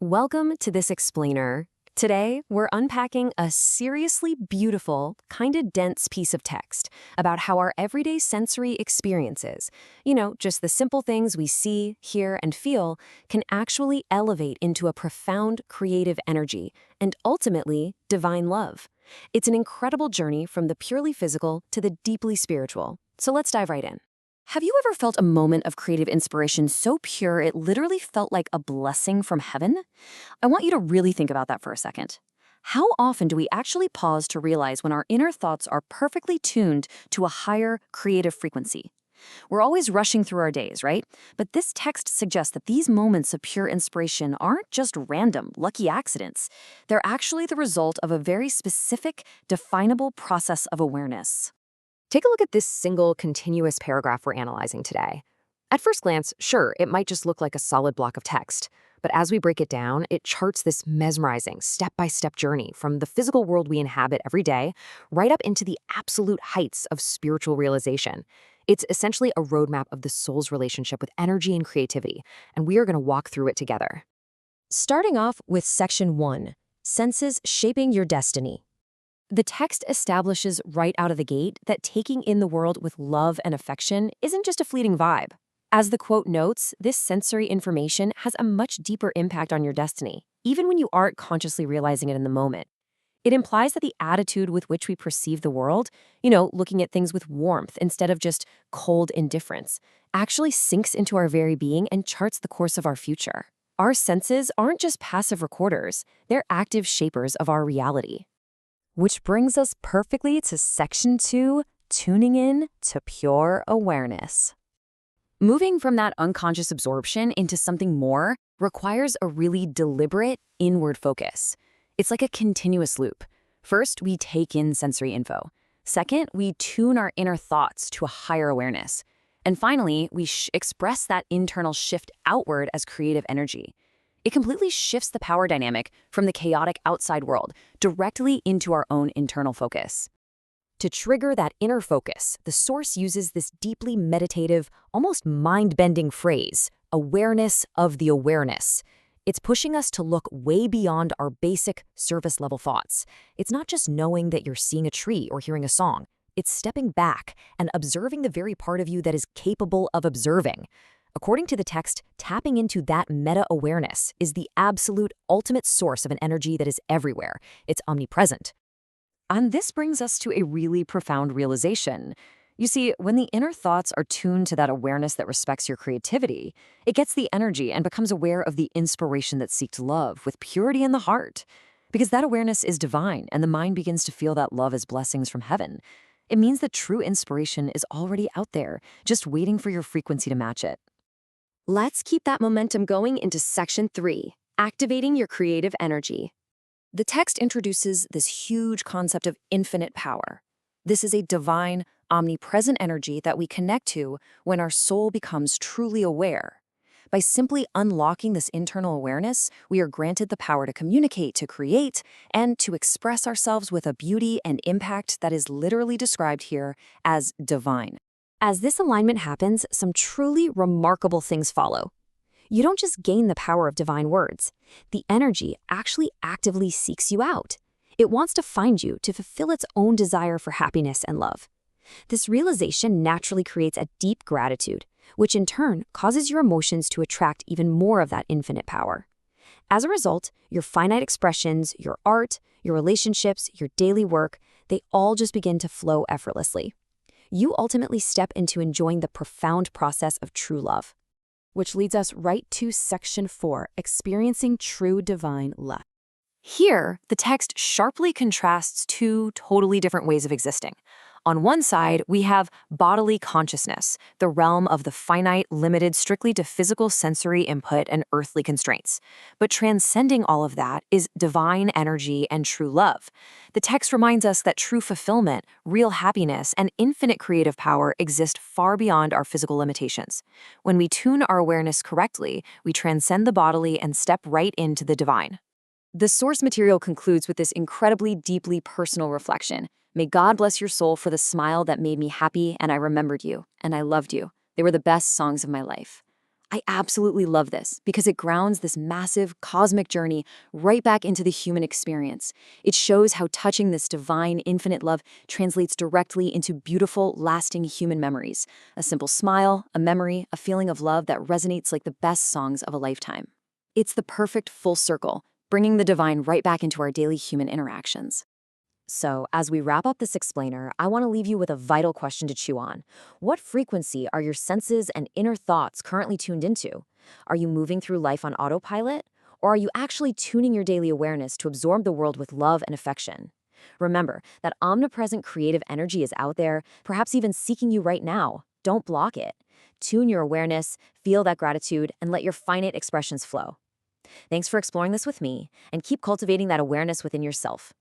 Welcome to this explainer. Today, we're unpacking a seriously beautiful, kind of dense piece of text about how our everyday sensory experiences, just the simple things we see, hear, and feel, can actually elevate into a profound creative energy and ultimately divine love. It's an incredible journey from the purely physical to the deeply spiritual. So let's dive right in. Have you ever felt a moment of creative inspiration so pure it literally felt like a blessing from heaven? I want you to really think about that for a second. How often do we actually pause to realize when our inner thoughts are perfectly tuned to a higher creative frequency? We're always rushing through our days, right? But this text suggests that these moments of pure inspiration aren't just random, lucky accidents. They're actually the result of a very specific, definable process of awareness. Take a look at this single, continuous paragraph we're analyzing today. At first glance, sure, it might just look like a solid block of text. But as we break it down, it charts this mesmerizing, step-by-step journey from the physical world we inhabit every day right up into the absolute heights of spiritual realization. It's essentially a roadmap of the soul's relationship with energy and creativity, and we are going to walk through it together. Starting off with Section 1, Senses Shaping Your Destiny. The text establishes right out of the gate that taking in the world with love and affection isn't just a fleeting vibe. As the quote notes, this sensory information has a much deeper impact on your destiny, even when you aren't consciously realizing it in the moment. It implies that the attitude with which we perceive the world, looking at things with warmth instead of just cold indifference, actually sinks into our very being and charts the course of our future. Our senses aren't just passive recorders, they're active shapers of our reality. Which brings us perfectly to Section 2, Tuning in to Pure Awareness. Moving from that unconscious absorption into something more requires a really deliberate inward focus. It's like a continuous loop. First, we take in sensory info. Second, we tune our inner thoughts to a higher awareness. And finally, we express that internal shift outward as creative energy. It completely shifts the power dynamic from the chaotic outside world directly into our own internal focus. To trigger that inner focus, the source uses this deeply meditative, almost mind-bending phrase, awareness of the awareness. It's pushing us to look way beyond our basic surface-level thoughts. It's not just knowing that you're seeing a tree or hearing a song. It's stepping back and observing the very part of you that is capable of observing. According to the text, tapping into that meta-awareness is the absolute ultimate source of an energy that is everywhere. It's omnipresent. And this brings us to a really profound realization. You see, when the inner thoughts are tuned to that awareness that respects your creativity, it gets the energy and becomes aware of the inspiration that seeks love with purity in the heart. Because that awareness is divine and the mind begins to feel that love as blessings from heaven. It means that true inspiration is already out there, just waiting for your frequency to match it. Let's keep that momentum going into Section 3, Activating Your Creative Energy. The text introduces this huge concept of infinite power. This is a divine, omnipresent energy that we connect to when our soul becomes truly aware. By simply unlocking this internal awareness, we are granted the power to communicate, to create, and to express ourselves with a beauty and impact that is literally described here as divine. As this alignment happens, some truly remarkable things follow. You don't just gain the power of divine words. The energy actually actively seeks you out. It wants to find you to fulfill its own desire for happiness and love. This realization naturally creates a deep gratitude, which in turn causes your emotions to attract even more of that infinite power. As a result, your finite expressions, your art, your relationships, your daily work, they all just begin to flow effortlessly. You ultimately step into enjoying the profound process of true love. Which leads us right to Section 4, Experiencing True Divine Love. Here, the text sharply contrasts two totally different ways of existing. On one side, we have bodily consciousness, the realm of the finite, limited strictly to physical sensory input and earthly constraints. But transcending all of that is divine energy and true love. The text reminds us that true fulfillment, real happiness, and infinite creative power exist far beyond our physical limitations. When we tune our awareness correctly, we transcend the bodily and step right into the divine. The source material concludes with this incredibly deeply personal reflection. May God bless your soul for the smile that made me happy, and I remembered you, and I loved you. They were the best songs of my life. I absolutely love this because it grounds this massive cosmic journey right back into the human experience. It shows how touching this divine, infinite love translates directly into beautiful, lasting human memories. A simple smile, a memory, a feeling of love that resonates like the best songs of a lifetime. It's the perfect full circle, bringing the divine right back into our daily human interactions. So, as we wrap up this explainer, I want to leave you with a vital question to chew on. What frequency are your senses and inner thoughts currently tuned into? Are you moving through life on autopilot? Or are you actually tuning your daily awareness to absorb the world with love and affection? Remember that omnipresent creative energy is out there, perhaps even seeking you right now. Don't block it. Tune your awareness, feel that gratitude, and let your finite expressions flow. Thanks for exploring this with me, and keep cultivating that awareness within yourself.